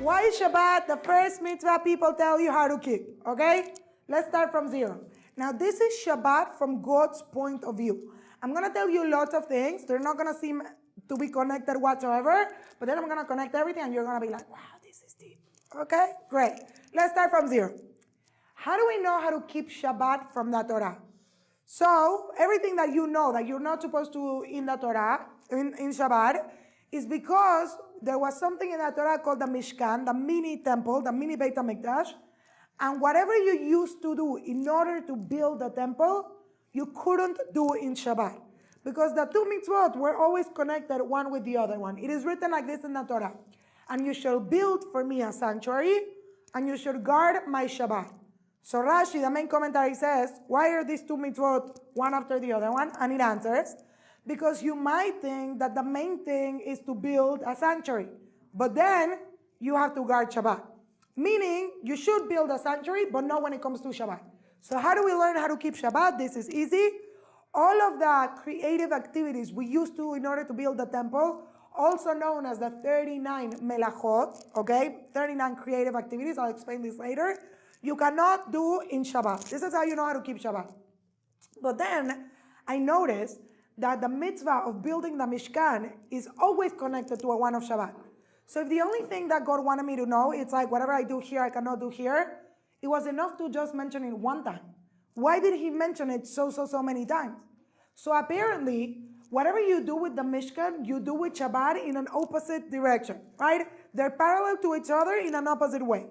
why is Shabbat the first mitzvah people tell you how to keep? Okay? Let's start from zero. Now, this is Shabbat from God's point of view. I'm going to tell you lots of things. They're not going to seem to be connected whatsoever, but then I'm going to connect everything, and you're going to be like, wow, this is deep. Okay? Great. Let's start from zero. How do we know how to keep Shabbat from the Torah? So, everything that you know that you're not supposed to in the Torah, in Shabbat, is because there was something in the Torah called the Mishkan, the mini temple, the mini Beit HaMikdash, and whatever you used to do in order to build the temple, you couldn't do in Shabbat. Because the two mitzvot were always connected one with the other one. It is written like this in the Torah. And you shall build for me a sanctuary, and you shall guard my Shabbat. So Rashi, the main commentary, says, why are these two mitzvot one after the other one? And it answers, because you might think that the main thing is to build a sanctuary. But then you have to guard Shabbat. Meaning, you should build a sanctuary, but not when it comes to Shabbat. So how do we learn how to keep Shabbat? This is easy. All of the creative activities we used to in order to build the temple, also known as the 39 melachot, okay? 39 creative activities, I'll explain this later. You cannot do in Shabbat. This is how you know how to keep Shabbat. But then, I noticed that the mitzvah of building the Mishkan is always connected to a one of Shabbat. So if the only thing that God wanted me to know, it's like whatever I do here, I cannot do here, it was enough to just mention it one time. Why did he mention it so many times? So apparently, whatever you do with the Mishkan, you do with Shabbat in an opposite direction, right? They're parallel to each other in an opposite way.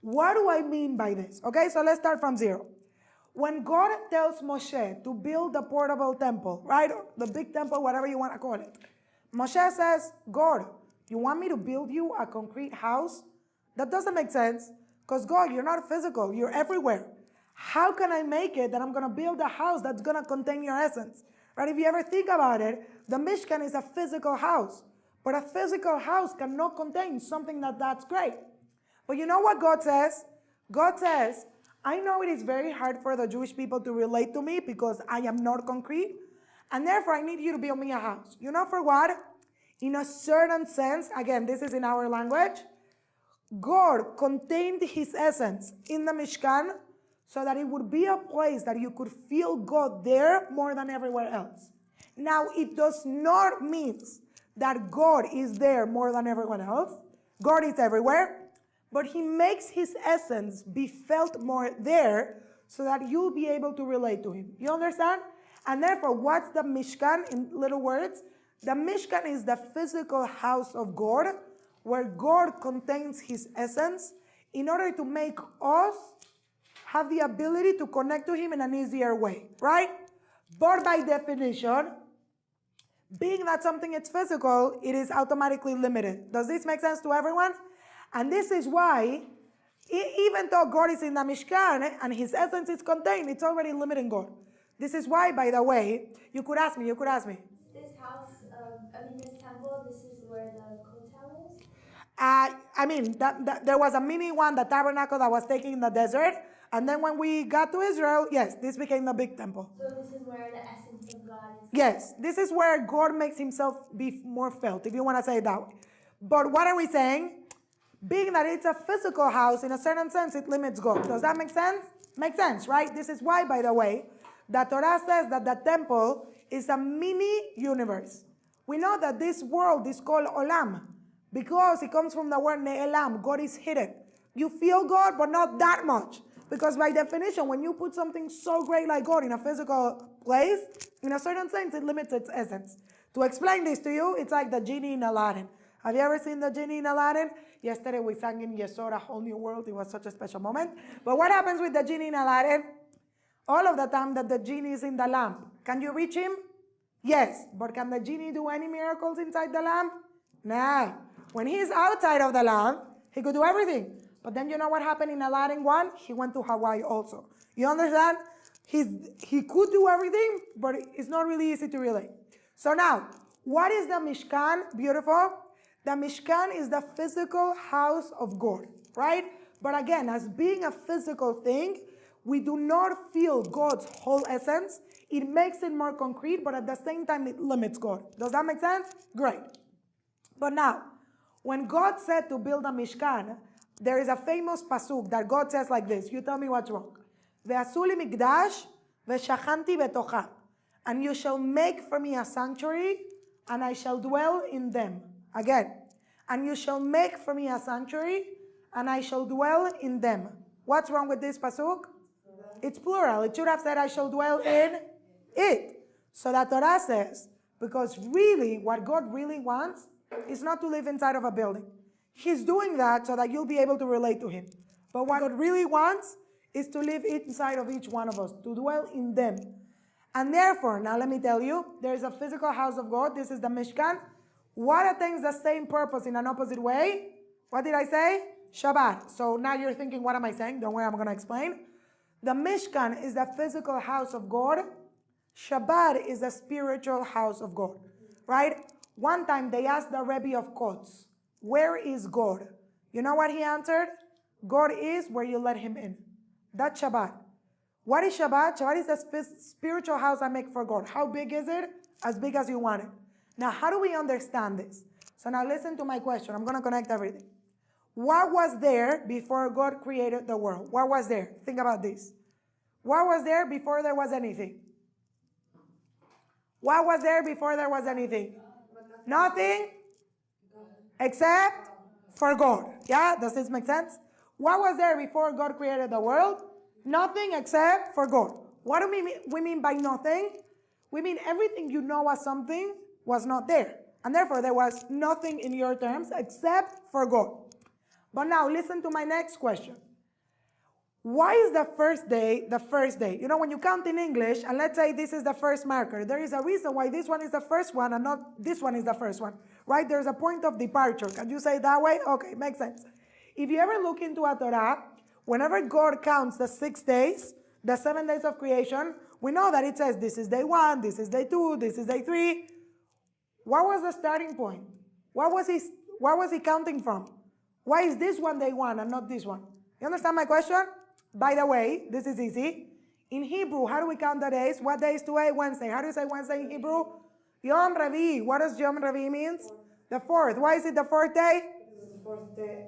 What do I mean by this? Okay, so let's start from zero. When God tells Moshe to build the portable temple, right? The big temple, whatever you want to call it. Moshe says, God, you want me to build you a concrete house? That doesn't make sense. Because God, you're not physical. You're everywhere. How can I make it that I'm going to build a house that's going to contain your essence? Right? If you ever think about it, the Mishkan is a physical house. But a physical house cannot contain something that's great. But you know what God says? God says, I know it is very hard for the Jewish people to relate to me because I am not concrete. And therefore, I need you to build me a house. You know for what? In a certain sense, again, this is in our language, God contained his essence in the Mishkan so that it would be a place that you could feel God there more than everywhere else. Now, it does not mean that God is there more than everyone else. God is everywhere. But he makes his essence be felt more there so that you'll be able to relate to him. You understand? And therefore, what's the Mishkan in little words? The Mishkan is the physical house of God where God contains his essence in order to make us have the ability to connect to him in an easier way, right? But by definition, being that something is physical, it is automatically limited. Does this make sense to everyone? And this is why, even though God is in the Mishkan and his essence is contained, it's already limiting God. This is why, by the way, you could ask me. This house, this temple, this is where the kotel is? There was a mini one, the tabernacle that was taken in the desert. And then when we got to Israel, yes, this became the big temple. So this is where the essence of God is? Yes, this is where God makes himself be more felt, if you want to say it that way. But what are we saying? Being that it's a physical house, in a certain sense, it limits God. Does that make sense? Makes sense, right? This is why, by the way, the Torah says that the temple is a mini universe. We know that this world is called Olam because it comes from the word Ne'elam. God is hidden. You feel God, but not that much. Because by definition, when you put something so great like God in a physical place, in a certain sense, it limits its essence. To explain this to you, it's like the genie in Aladdin. Have you ever seen the genie in Aladdin? Yesterday we sang in Yesod, A Whole New World. It was such a special moment. But what happens with the genie in Aladdin? All of the time that the genie is in the lamp, can you reach him? Yes. But can the genie do any miracles inside the lamp? No. When he's outside of the lamp, he could do everything. But then you know what happened in Aladdin 1? He went to Hawaii also. You understand? He could do everything, but it's not really easy to relate. So now, what is the Mishkan? Beautiful. The Mishkan is the physical house of God, right? But again, as being a physical thing, we do not feel God's whole essence. It makes it more concrete, but at the same time, it limits God. Does that make sense? Great. But now, When God said to build a Mishkan, there is a famous pasuk that God says like this. You tell me what's wrong. Ve'asu li mikdash ve'shachanti betocha. And you shall make for me a sanctuary, and I shall dwell in them. Again. And you shall make for me a sanctuary, and I shall dwell in them. What's wrong with this pasuk? It's plural. It should have said, I shall dwell in it. So the Torah says, because really, what God really wants is not to live inside of a building. He's doing that so that you'll be able to relate to Him. But what God really wants is to live inside of each one of us, to dwell in them. And therefore, now let me tell you, there is a physical house of God. This is the Mishkan. What attains the same purpose in an opposite way? What did I say? Shabbat. So now you're thinking, what am I saying? Don't worry, I'm going to explain. The Mishkan is the physical house of God. Shabbat is the spiritual house of God. Right? One time they asked the Rebbe of Kotz, where is God? You know what he answered? God is where you let Him in. That's Shabbat. What is Shabbat? Shabbat is the spiritual house I make for God. How big is it? As big as you want it. Now, how do we understand this? So now listen to my question. I'm going to connect everything. What was there before God created the world? What was there? Think about this. What was there before there was anything? What was there before there was anything? Nothing except for God. Yeah? Does this make sense? What was there before God created the world? Nothing except for God. What do we mean by nothing? We mean everything you know as something was not there. And therefore there was nothing in your terms except for God. But now listen to my next question. Why is the first day the first day? You know, when you count in English, and let's say this is the first marker, there is a reason why this one is the first one and not this one is the first one, right? There's a point of departure. Can you say it that way? Okay, makes sense. If you ever look into a Torah, whenever God counts the 6 days, the 7 days of creation, we know that it says this is day 1, this is day 2, this is day 3. What was the starting point? What was he counting from? Why is this one day 1 and not this one? You understand my question? By the way, this is easy. In Hebrew, how do we count the days? What day is today? Wednesday. How do you say Wednesday in Hebrew? Yom Revi. What does Yom Revi means? The 4th. Why is it the 4th day? Because it's the 4th day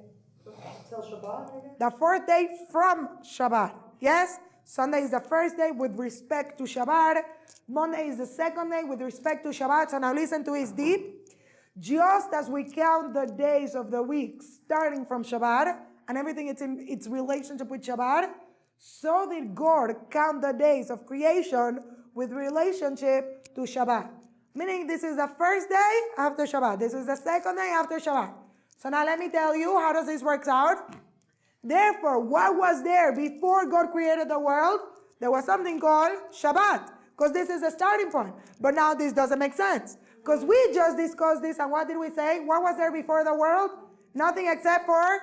till Shabbat, I guess? The 4th day from Shabbat. Yes? Sunday is the first day with respect to Shabbat. Monday is the second day with respect to Shabbat. So now listen to it deep. Just as we count the days of the week starting from Shabbat, and everything it's in its relationship with Shabbat, so did God count the days of creation with relationship to Shabbat. Meaning this is the first day after Shabbat. This is the second day after Shabbat. So now let me tell you, how does this work out? Therefore, what was there before God created the world? There was something called Shabbat, because this is the starting point. But now this doesn't make sense, because we just discussed this, and what did we say? What was there before the world? Nothing except for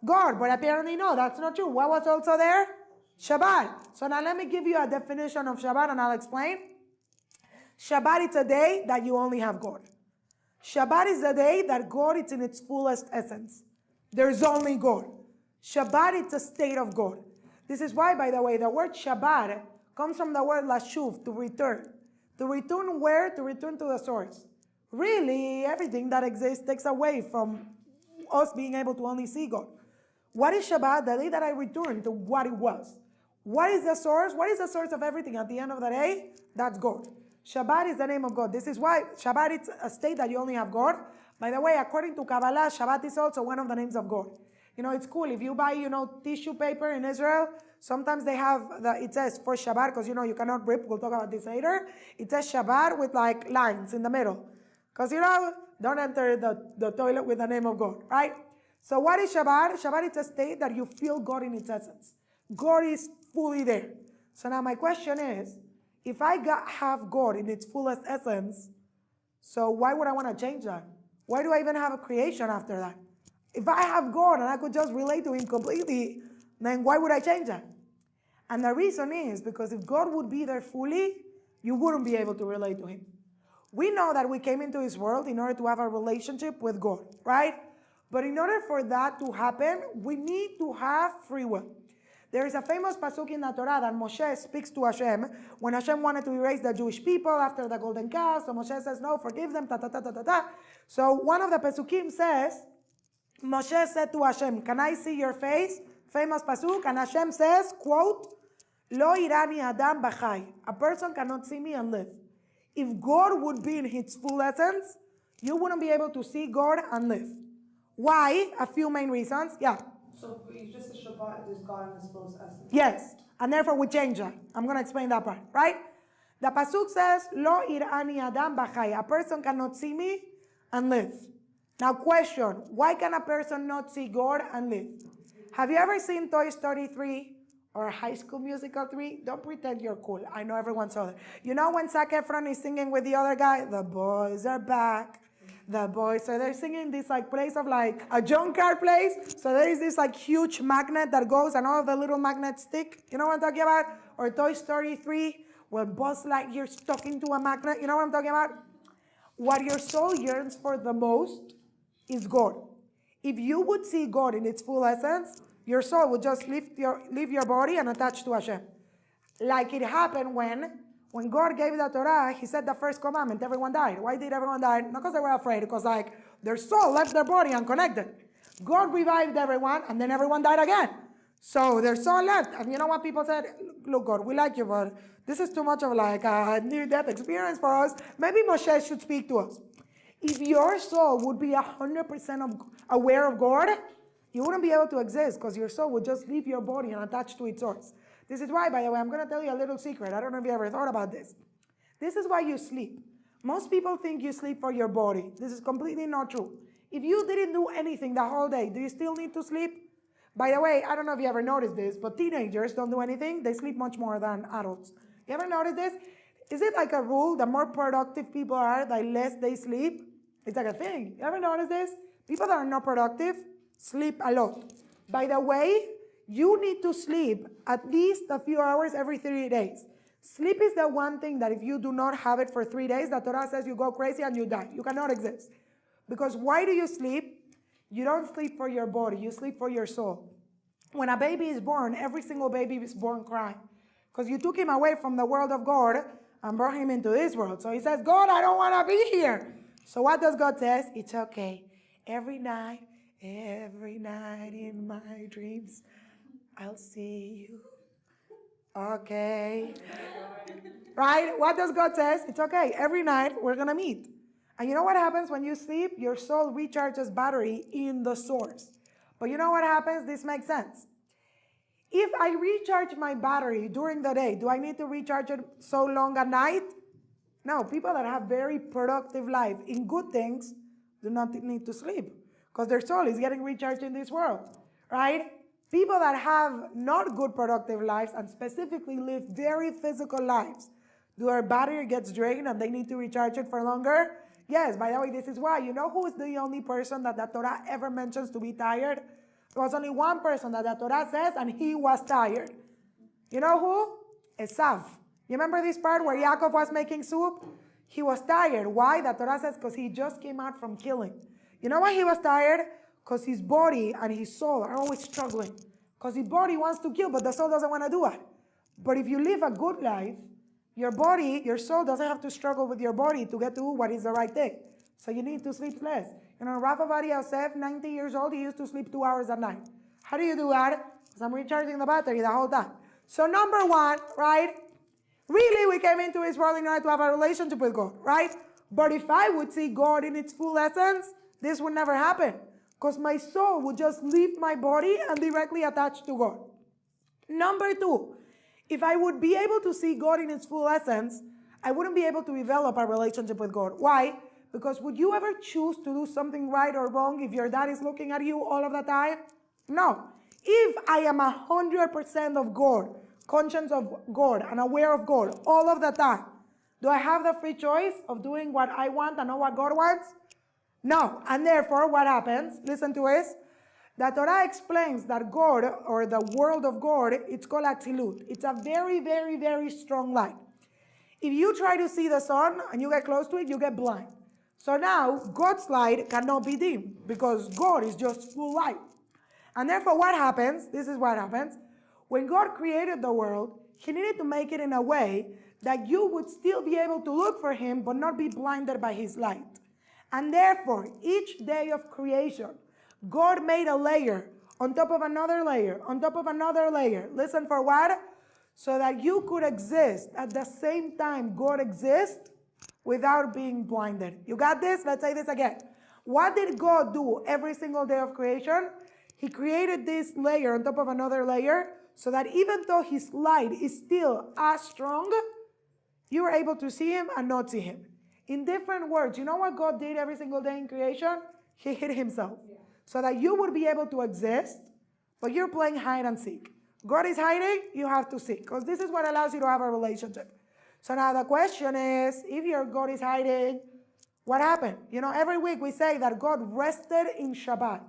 God. But apparently, no, that's not true. What was also there? Shabbat. So now let me give you a definition of Shabbat, and I'll explain. Shabbat is a day that you only have God. Shabbat is a day that God is in its fullest essence. There's only God. Shabbat is a state of God. This is why, by the way, the word Shabbat comes from the word lashuv, to return. To return where? To return to the source. Really, everything that exists takes away from us being able to only see God. What is Shabbat? The day that I return to what it was. What is the source? What is the source of everything at the end of the day? That's God. Shabbat is the name of God. This is why Shabbat is a state that you only have God. By the way, according to Kabbalah, Shabbat is also one of the names of God. You know, it's cool. If you buy, tissue paper in Israel, sometimes they have, it says for Shabbat, because, you cannot rip. We'll talk about this later. It says Shabbat with like lines in the middle. Because, don't enter the toilet with the name of God, right? So what is Shabbat? Shabbat is a state that you feel God in its essence. God is fully there. So now my question is, if I have God in its fullest essence, so why would I want to change that? Why do I even have a creation after that? If I have God and I could just relate to Him completely, then why would I change that? And the reason is because if God would be there fully, you wouldn't be able to relate to Him. We know that we came into His world in order to have a relationship with God, right? But in order for that to happen, we need to have free will. There is a famous pasuk in the Torah that Moshe speaks to Hashem when Hashem wanted to erase the Jewish people after the golden calf. So Moshe says, no, forgive them, ta ta ta ta ta ta. So one of the pasukim says, Moshe said to Hashem, can I see your face? Famous pasuk, and Hashem says, quote, Lo irani adam b'chai. A person cannot see me and live. If God would be in his full essence, you wouldn't be able to see God and live. Why? A few main reasons. Yeah. So you just said Shabbat is God in his full essence. Yes. And therefore we change that. I'm going to explain that part, right? The pasuk says, Lo irani adam b'chai. A person cannot see me and live. Now question, why can a person not see God and live? Have you ever seen Toy Story 3 or High School Musical 3? Don't pretend you're cool. I know everyone saw that. You know when Zac Efron is singing with the other guy? The boys are back. The boys. So they're singing this like place of like a junkyard place. So there is this like huge magnet that goes and all of the little magnets stick. You know what I'm talking about? Or Toy Story 3 where Buzz Lightyear's stuck into a magnet. You know what I'm talking about? What your soul yearns for the most is God. If you would see God in its full essence, your soul would just leave your body and attach to Hashem. Like it happened when God gave the Torah, he said the first commandment, everyone died. Why did everyone die? Not because they were afraid, because like their soul left their body unconnected. God revived everyone and then everyone died again. So their soul left. And you know what people said? Look, God, we like you, but this is too much of like a near-death experience for us. Maybe Moshe should speak to us. If your soul would be 100% aware of God, you wouldn't be able to exist because your soul would just leave your body and attach to its source. This is why, by the way, I'm going to tell you a little secret. I don't know if you ever thought about this. This is why you sleep. Most people think you sleep for your body. This is completely not true. If you didn't do anything the whole day, do you still need to sleep? By the way, I don't know if you ever noticed this, but teenagers don't do anything. They sleep much more than adults. You ever noticed this? Is it like a rule? The more productive people are, the less they sleep? It's like a thing. You ever notice this? People that are not productive sleep a lot. By the way, you need to sleep at least a few hours every 3 days. Sleep is the one thing that if you do not have it for 3 days, the Torah says you go crazy and you die. You cannot exist. Because why do you sleep? You don't sleep for your body. You sleep for your soul. When a baby is born, every single baby is born crying. Because you took him away from the world of God and brought him into this world. So he says, God, I don't want to be here. So what does God say? It's okay. Every night in my dreams, I'll see you. Okay. Right? What does God say? It's okay. Every night we're going to meet. And you know what happens when you sleep? Your soul recharges battery in the source. But you know what happens? This makes sense. If I recharge my battery during the day, do I need to recharge it so long at night? No, people that have very productive life in good things do not need to sleep because their soul is getting recharged in this world, right? People that have not good productive lives and specifically live very physical lives, do their battery gets drained and they need to recharge it for longer? Yes, by the way, this is why. You know who is the only person that the Torah ever mentions to be tired? There was only one person that the Torah says, and he was tired. You know who? Esav. You remember this part where Yaakov was making soup? He was tired. Why? The Torah says because he just came out from killing. You know why he was tired? Because his body and his soul are always struggling. Because his body wants to kill, but the soul doesn't want to do it. But if you live a good life, your body, your soul doesn't have to struggle with your body to get to what is the right thing. So you need to sleep less. You know, Rav Avadia Yosef, 90 years old, he used to sleep 2 hours at night. How do you do that? Because I'm recharging the battery the whole time. So number one, right? Really, we came into this world in order to have a relationship with God, right? But if I would see God in its full essence, this would never happen. Because my soul would just leave my body and directly attach to God. Number two, if I would be able to see God in its full essence, I wouldn't be able to develop a relationship with God. Why? Because would you ever choose to do something right or wrong if your dad is looking at you all of the time? No. If I am 100% of God, conscious of God and aware of God all of the time, do I have the free choice of doing what I want and not what God wants? No. And therefore, what happens? Listen to this. The Torah explains that God, or the world of God, it's called Atzilut. It's a very, very, very strong light. If you try to see the sun and you get close to it, you get blind. So now, God's light cannot be dimmed because God is just full light. And therefore, what happens? This is what happens. When God created the world, He needed to make it in a way that you would still be able to look for Him but not be blinded by His light. And therefore, each day of creation, God made a layer on top of another layer, on top of another layer. Listen for what? So that you could exist at the same time God exists without being blinded. You got this? Let's say this again. What did God do every single day of creation? He created this layer on top of another layer so that even though his light is still as strong, you are able to see him and not see him. In different words, you know what God did every single day in creation? He hid himself. So that you would be able to exist, but you're playing hide and seek. God is hiding, you have to seek, because this is what allows you to have a relationship. So now the question is, if your God is hiding, what happened? You know, every week we say that God rested in Shabbat.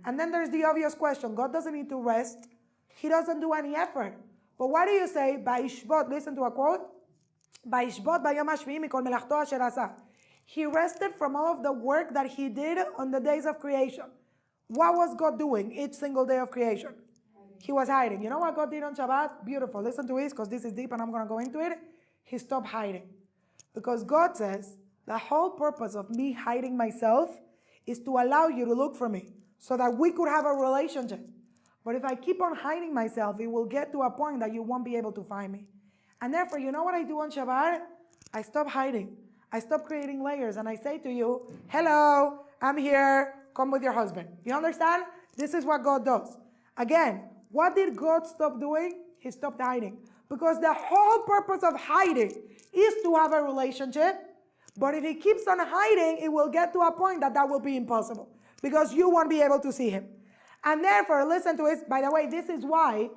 And then there's the obvious question. God doesn't need to rest. He doesn't do any effort. But what do you say? Ba'ishbot, listen to a quote. Ba'ishbot bayom hashvi'i mikol melachto asher asa. He rested from all of the work that he did on the days of creation. What was God doing each single day of creation? He was hiding. You know what God did on Shabbat? Beautiful. Listen to this because this is deep and I'm going to go into it. He stopped hiding. Because God says, the whole purpose of me hiding myself is to allow you to look for me so that we could have a relationship. But if I keep on hiding myself, it will get to a point that you won't be able to find me. And therefore, you know what I do on Shabbat? I stop hiding. I stop creating layers and I say to you, hello, I'm here. Come with your husband. You understand? This is what God does. Again, what did God stop doing? He stopped hiding. Because the whole purpose of hiding is to have a relationship. But if he keeps on hiding, it will get to a point that will be impossible. Because you won't be able to see him. And therefore, listen to it. By the way, this is why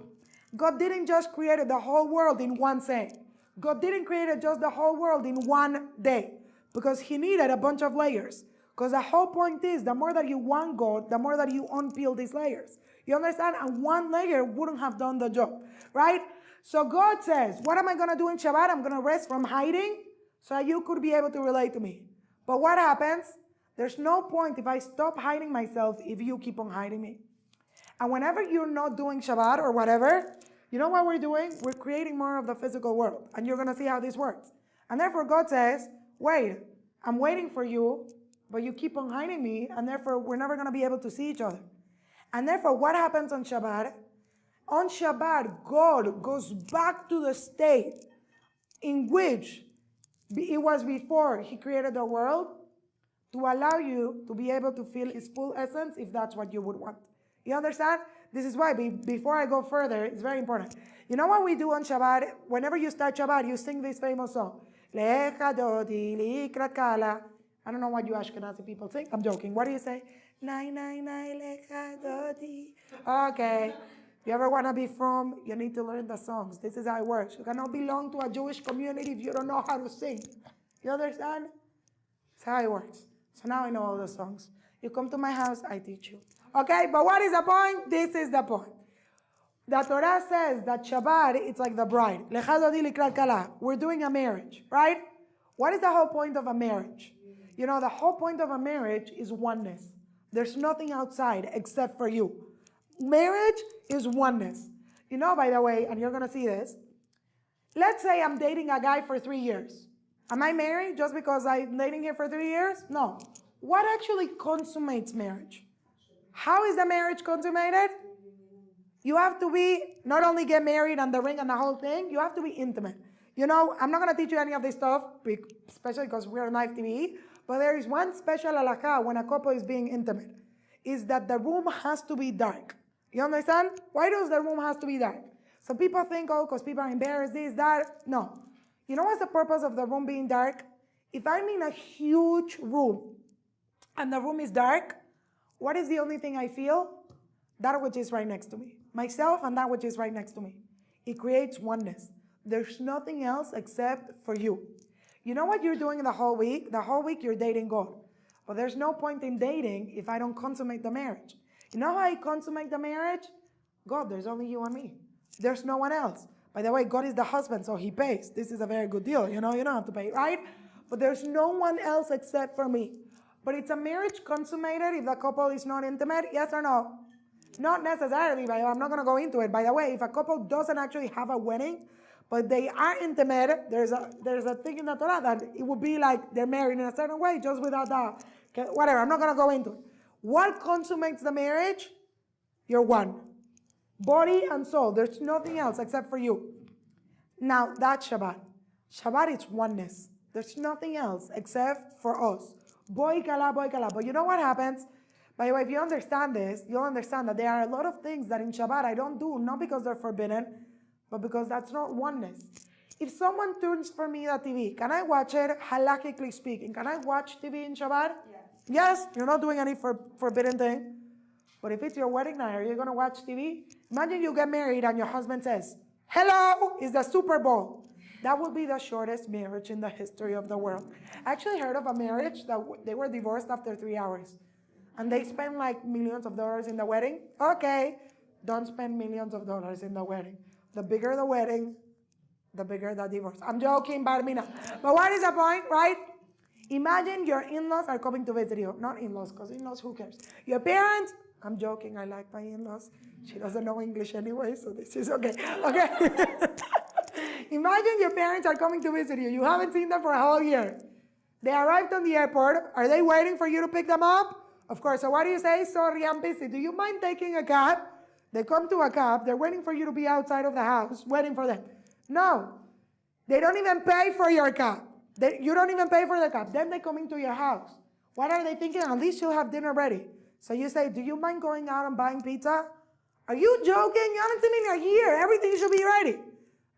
God didn't just create the whole world in one day. God didn't create just the whole world in one day. Because he needed a bunch of layers. Because the whole point is, the more that you want God, the more that you unpeel these layers. You understand? And one layer wouldn't have done the job, right? So God says, what am I going to do in Shabbat? I'm going to rest from hiding so that you could be able to relate to me. But what happens? There's no point if I stop hiding myself if you keep on hiding me. And whenever you're not doing Shabbat or whatever, you know what we're doing? We're creating more of the physical world. And you're going to see how this works. And therefore God says, wait, I'm waiting for you, but you keep on hiding me, and therefore we're never going to be able to see each other. And therefore, what happens on Shabbat? On Shabbat, God goes back to the state in which it was before he created the world to allow you to be able to feel his full essence if that's what you would want. You understand? This is why, before I go further, it's very important. You know what we do on Shabbat? Whenever you start Shabbat, you sing this famous song. Lecha dodi likrat kala. I don't know what you Ashkenazi people sing. I'm joking. What do you say? Nai, nai, nai, lecha dodi. Okay. If you ever want to be from, you need to learn the songs. This is how it works. You cannot belong to a Jewish community if you don't know how to sing. You understand? That's how it works. So now I know all the songs. You come to my house, I teach you. Okay, but what is the point? This is the point. The Torah says that Shabbat, it's like the bride. Lecha dodi likrat kala. We're doing a marriage, right? What is the whole point of a marriage? You know, the whole point of a marriage is oneness. There's nothing outside except for you. Marriage is oneness. You know, by the way, and you're going to see this. Let's say I'm dating a guy for 3 years. Am I married just because I'm dating him for 3 years? No. What actually consummates marriage? How is the marriage consummated? You have to be, not only get married and the ring and the whole thing, you have to be intimate. You know, I'm not going to teach you any of this stuff, especially because we're on live TV, but there is one special halakha when a couple is being intimate, is that the room has to be dark. You understand? Why does the room have to be dark? Some people think, oh, because people are embarrassed, this, that. No. You know what's the purpose of the room being dark? If I'm in a huge room and the room is dark, what is the only thing I feel? That which is right next to me. Myself and that which is right next to me. It creates oneness. There's nothing else except for you. You know what you're doing the whole week? The whole week you're dating God. But there's no point in dating if I don't consummate the marriage. You know how I consummate the marriage? God, there's only you and me. There's no one else. By the way, God is the husband, so he pays. This is a very good deal. You know, you don't have to pay, right? But there's no one else except for me. But it's a marriage consummated if the couple is not intimate, yes or no? Not necessarily, but I'm not going to go into it. By the way, if a couple doesn't actually have a wedding, but they are intimate, there's a thing in the Torah that it would be like they're married in a certain way, just without the, whatever, I'm not going to go into it. What consummates the marriage? You're one. Body and soul. There's nothing else except for you. Now, that's Shabbat. Shabbat is oneness. There's nothing else except for us. Boy kala. But you know what happens? By the way, if you understand this, you'll understand that there are a lot of things that in Shabbat I don't do, not because they're forbidden, but because that's not oneness. If someone turns for me the TV, can I watch it, halakhically speaking? Can I watch TV in Shabbat? Yes, you're not doing any forbidden thing. But if it's your wedding night, are you going to watch TV? Imagine you get married and your husband says, hello, it's the Super Bowl. That would be the shortest marriage in the history of the world. I actually heard of a marriage that they were divorced after 3 hours. And they spent like millions of dollars in the wedding. Okay, don't spend millions of dollars in the wedding. The bigger the wedding, the bigger the divorce. I'm joking, Barmina. But what is the point, right? Imagine your in-laws are coming to visit you. Not in-laws, because in-laws, who cares? Your parents, I'm joking, I like my in-laws. She doesn't know English anyway, so this is okay. Okay. Imagine your parents are coming to visit you. You haven't seen them for a whole year. They arrived on the airport. Are they waiting for you to pick them up? Of course. So what do you say? Sorry, I'm busy. Do you mind taking a cab? They come to a cab. They're waiting for you to be outside of the house, waiting for them. No. They don't even pay for your cab. You don't even pay for the cab. Then they come into your house. What are they thinking? At least you'll have dinner ready. So you say, do you mind going out and buying pizza? Are you joking? You haven't seen me in a year. Everything should be ready.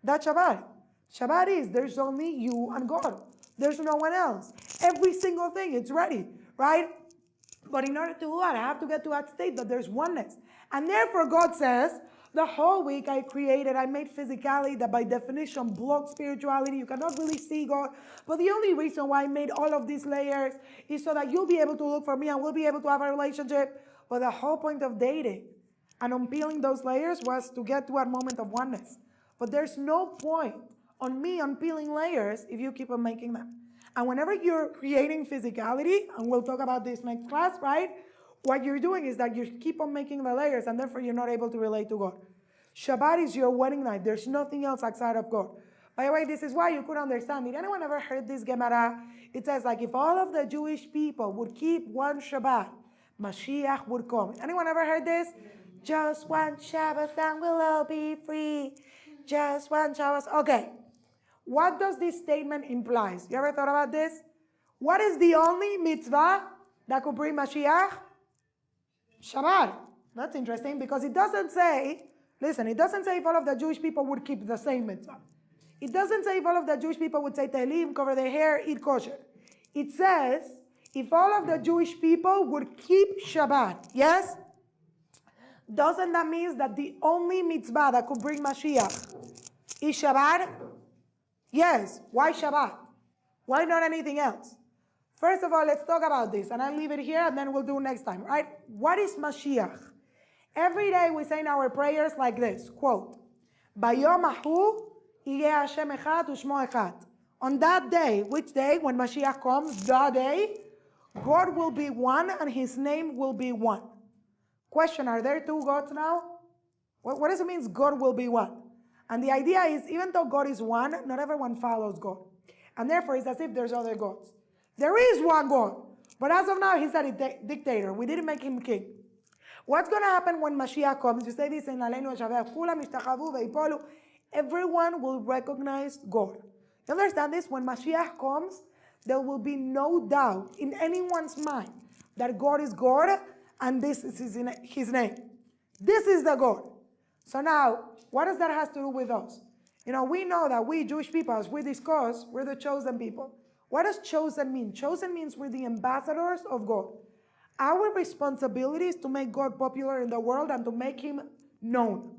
That's Shabbat. Shabbat is there's only you and God. There's no one else. Every single thing, it's ready, right? But in order to do that, I have to get to that state that there's oneness. And therefore, God says, the whole week I made physicality that by definition blocks spirituality. You cannot really see God. But the only reason why I made all of these layers is so that you'll be able to look for me and we'll be able to have a relationship. But the whole point of dating and unpeeling those layers was to get to a moment of oneness. But there's no point on me unpeeling layers if you keep on making them. And whenever you're creating physicality, and we'll talk about this next class, right? What you're doing is that you keep on making the layers and therefore you're not able to relate to God. Shabbat is your wedding night. There's nothing else outside of God. By the way, this is why you could understand. Did anyone ever heard this Gemara? It says like if all of the Jewish people would keep one Shabbat, Mashiach would come. Anyone ever heard this? Just one Shabbat and we'll all be free. Just one Shabbat. Okay. What does this statement imply? You ever thought about this? What is the only mitzvah that could bring Mashiach? Shabbat. That's interesting because it doesn't say, listen, it doesn't say if all of the Jewish people would keep the same mitzvah. It doesn't say if all of the Jewish people would say Tehillim, cover their hair, eat kosher. It says if all of the Jewish people would keep Shabbat. Yes? Doesn't that mean that the only mitzvah that could bring Mashiach is Shabbat? Yes. Why Shabbat? Why not anything else? First of all, let's talk about this, and I'll leave it here, and then we'll do next time, right? What is Mashiach? Every day we say in our prayers like this, quote, Bayom Ahu yeh Hashem echad u'shmo echad. On that day, which day? When Mashiach comes, the day, God will be one, and His name will be one. Question, are there two gods now? What does it mean God will be one? And the idea is, even though God is one, not everyone follows God. And therefore, it's as if there's other gods. There is one God. But as of now, He's a dictator. We didn't make Him king. What's going to happen when Mashiach comes? You say this in Aleinu Shaveh, Kulam ishtachavu ve'ipolu. Everyone will recognize God. You understand this? When Mashiach comes, there will be no doubt in anyone's mind that God is God and this is His name. This is the God. So now, what does that have to do with us? You know, we know that we Jewish people, as we discuss, we're the chosen people. What does chosen mean? Chosen means we're the ambassadors of God. Our responsibility is to make God popular in the world and to make Him known.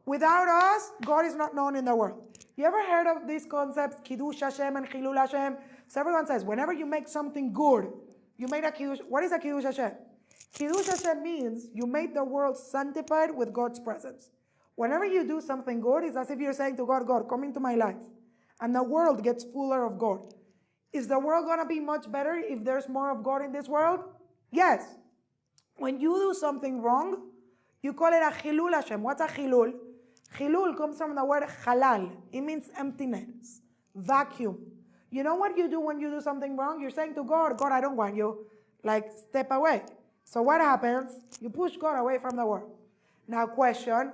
Without us, God is not known in the world. You ever heard of these concepts, Kiddush Hashem and Chilul Hashem? So everyone says, whenever you make something good, you made a Kiddush. What is a Kiddush Hashem? Kiddush Hashem means you made the world sanctified with God's presence. Whenever you do something good, it's as if you're saying to God, God, come into my life. And the world gets fuller of God. Is the world going to be much better if there's more of God in this world? Yes. When you do something wrong, you call it a Chilul Hashem. What's a Chilul? Chilul comes from the word halal. It means emptiness, vacuum. You know what you do when you do something wrong? You're saying to God, God, I don't want you. Like, step away. So what happens? You push God away from the world. Now question,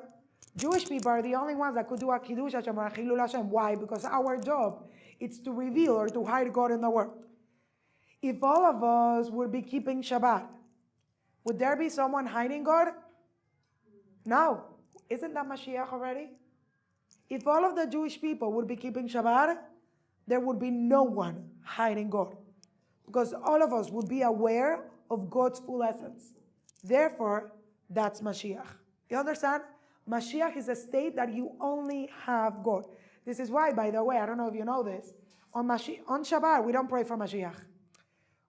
Jewish people are the only ones that could do a Kiddush Hashem or a Chilul Hashem. Why? Because our job is to reveal or to hide God in the world. If all of us would be keeping Shabbat, would there be someone hiding God? No. Isn't that Mashiach already? If all of the Jewish people would be keeping Shabbat, there would be no one hiding God. Because all of us would be aware of God's full essence. Therefore, that's Mashiach. You understand? Mashiach is a state that you only have God. This is why, by the way, I don't know if you know this, on Shabbat, we don't pray for Mashiach.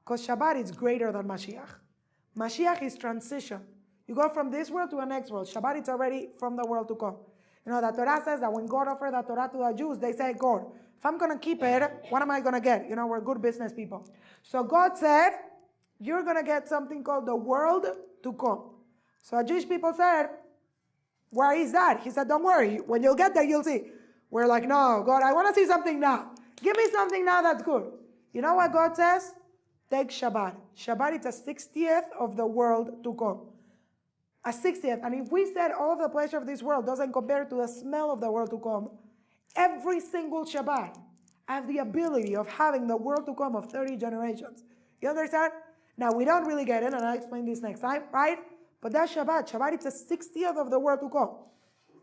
Because Shabbat is greater than Mashiach. Mashiach is transition. You go from this world to the next world. Shabbat is already from the world to come. You know, the Torah says that when God offered the Torah to the Jews, they said, God, if I'm going to keep it, what am I going to get? You know, we're good business people. So God said, you're going to get something called the world to come. So the Jewish people said, where is that? He said, don't worry. When you'll get there, you'll see. We're like, no, God, I want to see something now. Give me something now that's good. You know what God says? Take Shabbat. Shabbat is a 60th of the world to come. A 60th. And if we said all of the pleasure of this world doesn't compare to the smell of the world to come, every single Shabbat I have the ability of having the world to come of 30 generations. You understand? Now, we don't really get it, and I'll explain this next time, right? But that's Shabbat. Shabbat is a 60th of the world to come.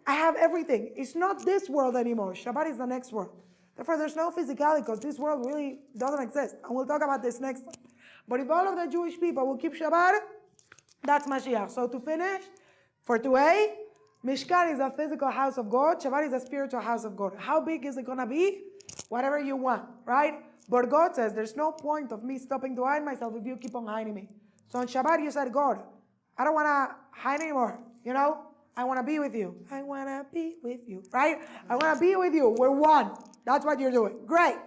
I have everything. It's not this world anymore. Shabbat is the next world. Therefore, there's no physicality because this world really doesn't exist. And we'll talk about this next time. But if all of the Jewish people will keep Shabbat, that's Mashiach. So to finish, for today, Mishkan is a physical house of God. Shabbat is a spiritual house of God. How big is it going to be? Whatever you want, right? But God says there's no point of me stopping to hide myself if you keep on hiding me. So on Shabbat, you said, God, I don't want to hide anymore. You know, I want to be with you. I want to be with you, right? I want to be with you. We're one. That's what you're doing. Great.